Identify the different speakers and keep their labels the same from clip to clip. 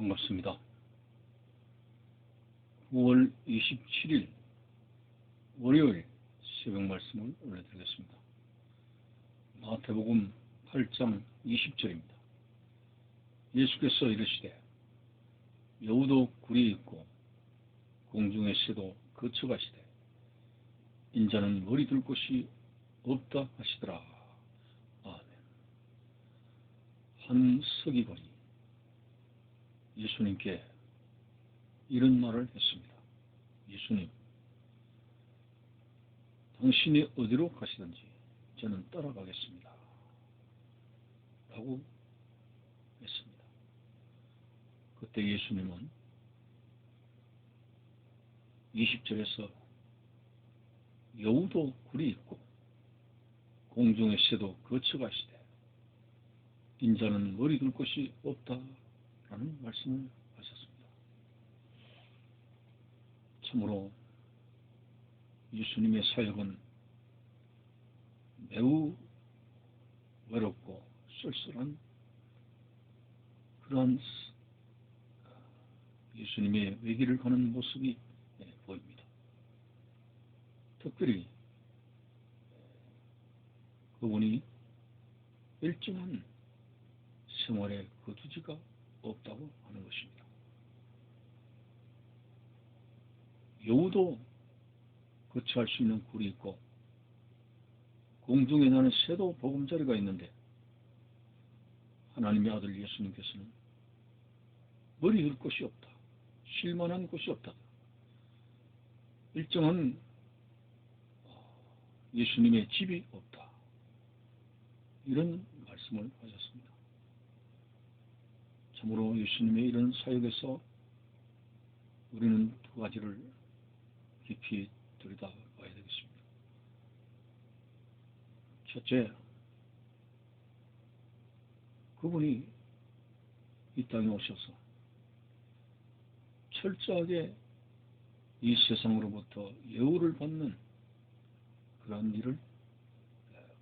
Speaker 1: 반갑습니다. 9월 27일 월요일 새벽 말씀을 올려드리겠습니다. 마태복음 8장 20절입니다. 예수께서 이르시되 여우도 굴이 있고 공중의 새도 거쳐가시되 인자는 머리 둘 곳이 없다 하시더라. 아멘. 한 서기관이 예수님께 이런 말을 했습니다. 예수님, 당신이 어디로 가시든지 저는 따라가겠습니다. 라고 했습니다. 그때 예수님은 20절에서 여우도 굴이 있고 공중의 새도 거쳐가시되 인자는 머리 둘 곳이 없다라는 말씀을 하셨습니다. 참으로 예수님의 사역은 매우 외롭고 쓸쓸한 그러한 예수님의 외길을 가는 모습이 보입니다. 특별히 그분이 일정한 생활의 거두지가 없다고 하는 것입니다. 여우도 거처할 수 있는 굴이 있고 공중에 나는 새도 보금자리가 있는데 하나님의 아들 예수님께서는 머리 둘 곳이 없다. 쉴 만한 곳이 없다. 일정한 예수님의 집이 없다. 이런 말씀을 하셨습니다. 참으로 예수님의 이런 사역에서 우리는 두 가지를 깊이 들여다봐야 되겠습니다. 첫째, 그분이 이 땅에 오셔서 철저하게 이 세상으로부터 예우를 받는 그러한 일을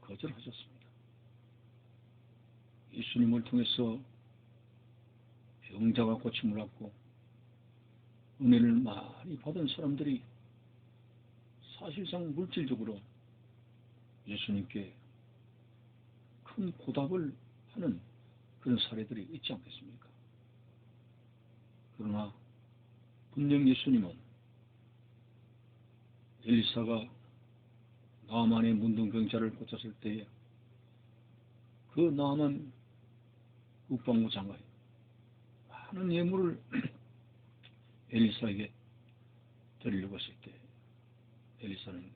Speaker 1: 거절하셨습니다. 예수님을 통해서 병자가 고침을 받고 은혜를 많이 받은 사람들이 사실상 물질적으로 예수님께 큰 보답을 하는 그런 사례들이 있지 않겠습니까? 그러나 분명 예수님은 엘리사가 나아만의 문둥병자를 고쳤을 때에 그 나아만 국방부 장관이 많은 예물을 엘리사에게 드리려고 했을 때 엘리사는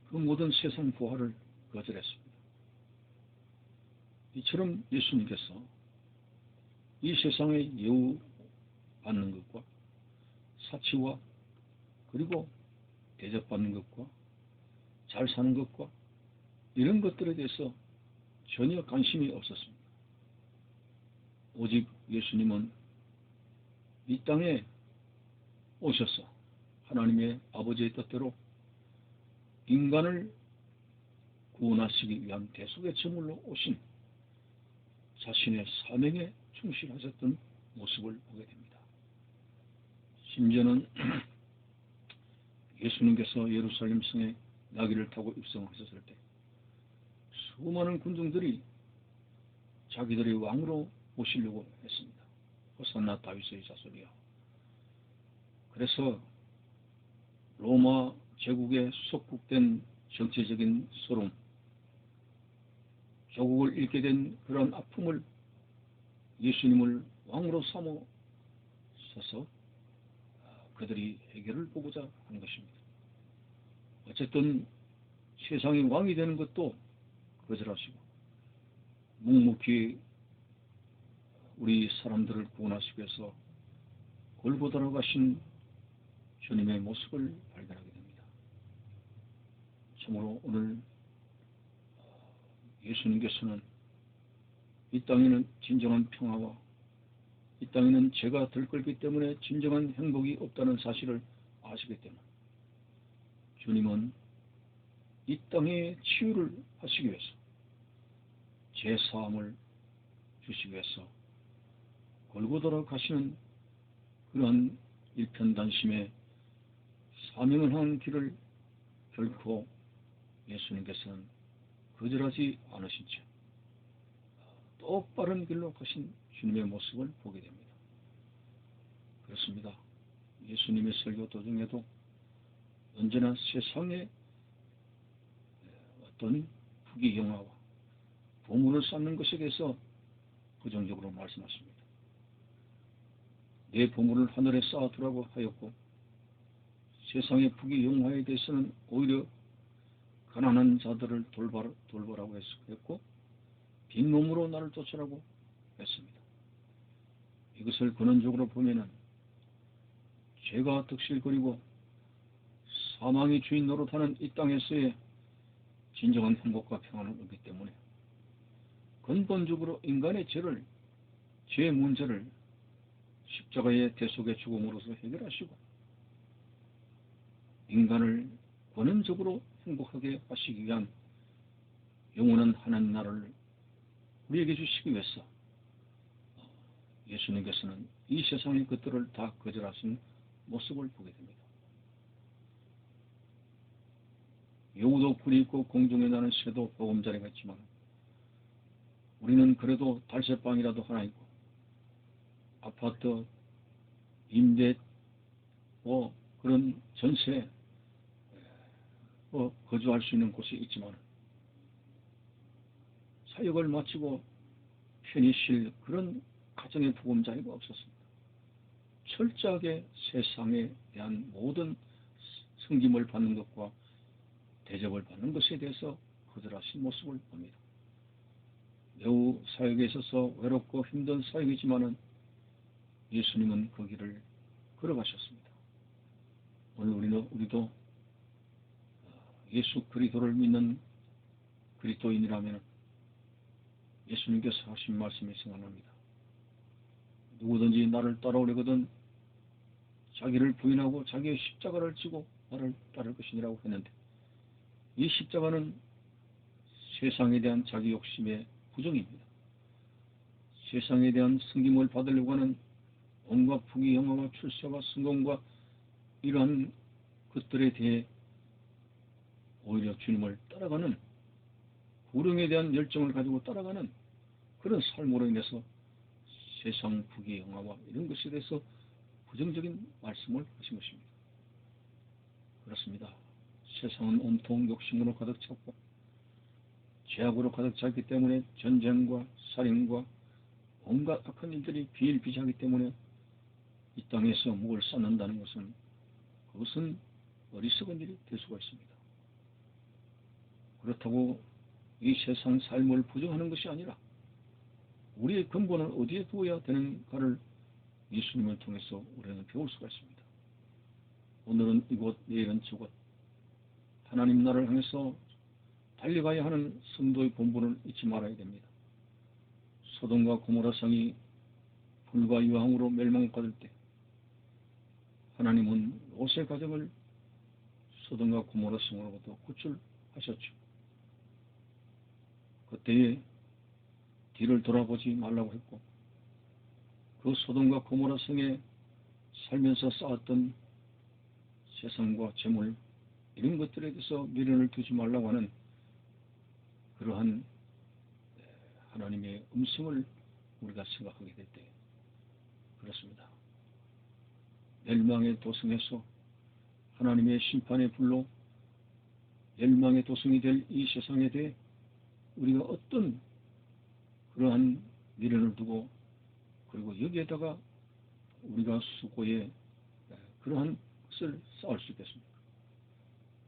Speaker 1: 그 모든 세상 부활을 거절했습니다. 이처럼 예수님께서 이 세상의 예우 받는 것과 사치와 그리고 대접받는 것과 잘 사는 것과 이런 것들에 대해서 전혀 관심이 없었습니다. 오직 예수님은 이 땅에 오셔서 하나님의 아버지의 뜻대로 인간을 구원하시기 위한 대속의 제물로 오신 자신의 사명에 충실하셨던 모습을 보게 됩니다. 심지어는 예수님께서 예루살렘 성에 나귀를 타고 입성하셨을 때 수많은 군중들이 자기들의 왕으로 모시려고 했습니다. 호산나 다윗의 자손이여. 그래서 로마 제국에 속국된 정치적인 서름, 조국을 잃게 된 그런 아픔을 예수님을 왕으로 삼아서서 그들이 해결을 보고자 하는 것입니다. 어쨌든 세상의 왕이 되는 것도 거절하시고 묵묵히 우리 사람들을 구원하시기 위해서 골고다로 가신 주님의 모습을 발견하게 됩니다. 참으로 오늘 예수님께서는 이 땅에는 진정한 평화와 이 땅에는 죄가 들끓기 때문에 진정한 행복이 없다는 사실을 아시기 때문에 주님은 이 땅에 치유를 하시기 위해서 죄사함을 주시기 위해서 골고다로 가시는 그러한 일편단심의 사명을 하는 길을 결코 예수님께서는 거절하지 않으신 채 똑바른 길로 가신 주님의 모습을 보게 됩니다. 그렇습니다. 예수님의 설교 도중에도 언제나 세상의 어떤 부귀영화와 보물을 쌓는 것에 대해서 부정적으로 말씀하십니다. 내 보물을 하늘에 쌓아두라고 하였고, 세상의 부귀영화에 대해서는 오히려 가난한 자들을 돌보라고 했고, 빈몸으로 나를 쫓으라고 했습니다. 이것을 근원적으로 보면은 죄가 득실거리고 사망의 주인 노릇하는 이 땅에서의 진정한 행복과 평안을 얻기 때문에 근본적으로 인간의 죄 문제를 십자가의 대속의 죽음으로서 해결하시고 인간을 권원적으로 행복하게 하시기 위한 영원한 하나님 나라를 우리에게 주시기 위해서 예수님께서는 이 세상의 것들을 다 거절하신 모습을 보게 됩니다. 여우도 굴이 있고 공중에 나는 새도 보금자리가 있지만 우리는 그래도 달새방이라도 하나 있고 아파트, 임대, 그런 전세 거주할 수 있는 곳이 있지만 사역을 마치고 편히 쉴 그런 가정의 보금자리가 없었습니다. 철저하게 세상에 대한 모든 섬김을 받는 것과 대접을 받는 것에 대해서 거절하신 모습을 봅니다. 매우 사역에 있어서 외롭고 힘든 사역이지만은 예수님은 그 길을 걸어가셨습니다. 오늘 우리도 예수 그리스도를 믿는 그리스도인이라면 예수님께서 하신 말씀이 생각납니다. 누구든지 나를 따라오려거든 자기를 부인하고 자기의 십자가를 지고 나를 따를 것이니라고 했는데 이 십자가는 세상에 대한 자기 욕심의 부정입니다. 세상에 대한 승김을 받으려고 하는 온갖 부귀영화와 출세와 성공과 이러한 것들에 대해 오히려 주님을 따라가는 불응에 대한 열정을 가지고 따라가는 그런 삶으로 인해서 세상 부귀영화와 이런 것에 대해서 부정적인 말씀을 하신 것입니다. 그렇습니다. 세상은 온통 욕심으로 가득 찼고 죄악으로 가득 찼기 때문에 전쟁과 살인과 온갖 악한 일들이 비일비재하기 때문에 이 땅에서 묵을 쌓는다는 것은 그것은 어리석은 일이 될 수가 있습니다. 그렇다고 이 세상 삶을 부정하는 것이 아니라 우리의 근본을 어디에 두어야 되는가를 예수님을 통해서 우리는 배울 수가 있습니다. 오늘은 이곳, 내일은 저곳, 하나님 나라를 향해서 달려가야 하는 성도의 본분을 잊지 말아야 됩니다. 소돔과 고모라 성이 불과 유황으로 멸망받을 때 하나님은 롯의 가정을 소돔과 고모라 성으로부터 구출하셨죠. 그때에 뒤를 돌아보지 말라고 했고 그 소돔과 고모라 성에 살면서 쌓았던 세상과 재물 이런 것들에 대해서 미련을 두지 말라고 하는 그러한 하나님의 음성을 우리가 생각하게 될 때 그렇습니다. 멸망의 도성에서 하나님의 심판의 불로 멸망의 도성이 될 이 세상에 대해 우리가 어떤 그러한 미련을 두고 그리고 여기에다가 우리가 수고의 그러한 것을 쌓을 수 있겠습니까?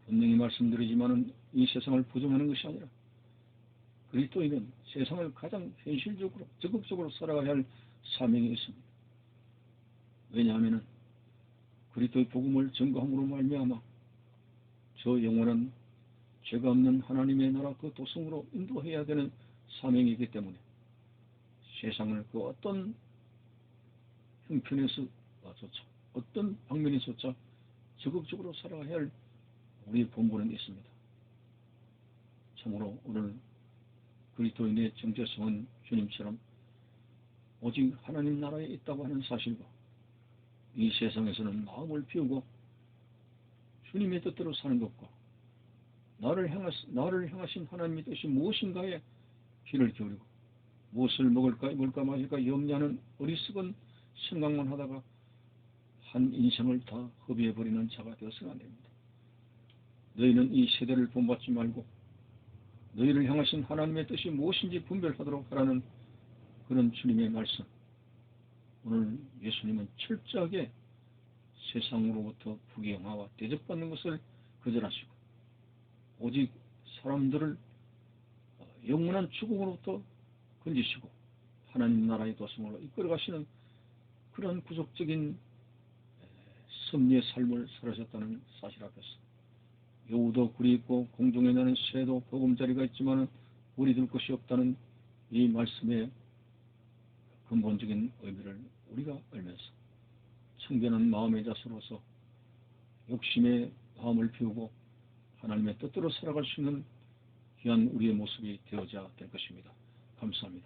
Speaker 1: 분명히 말씀드리지만은 이 세상을 부정하는 것이 아니라 그리스도인은 세상을 가장 현실적으로 적극적으로 살아가야 할 사명이 있습니다. 왜냐하면 그리스도의 복음을 전거함으로 말미암아 저 영혼은 죄가 없는 하나님의 나라 그 도성으로 인도해야 되는 사명이기 때문에 세상을 그 어떤 형편에서조차 어떤 방면에서조차 적극적으로 살아가야 할 우리의 본분은 있습니다. 참으로 오늘 그리스도인의 정체성은 주님처럼 오직 하나님 나라에 있다고 하는 사실과 이 세상에서는 마음을 비우고 주님의 뜻대로 사는 것과 나를 향하신 하나님의 뜻이 무엇인가에 귀를 기울이고 무엇을 먹을까 입을까 마실까 염려하는 어리석은 생각만 하다가 한 인생을 다 허비해버리는 자가 되어서는 안 됩니다. 너희는 이 세대를 본받지 말고 너희를 향하신 하나님의 뜻이 무엇인지 분별하도록 하라는 그런 주님의 말씀. 오늘 예수님은 철저하게 세상으로부터 부귀영화와 대접받는 것을 거절하시고 오직 사람들을 영원한 죽음으로부터 건지시고 하나님 나라의 도성으로 이끌어가시는 그런 구속적인 섭리의 삶을 살아셨다는 사실 앞에서 여우도 굴이 있고 공중에 나는 새도 보금자리가 있지만 우리 둘 것이 없다는 이 말씀의 근본적인 의미를 우리가 알면서 청결한 마음의 자세로서 욕심의 마음을 비우고 하나님의 뜻대로 살아갈 수 있는 귀한 우리의 모습이 되어야 될 것입니다. 감사합니다.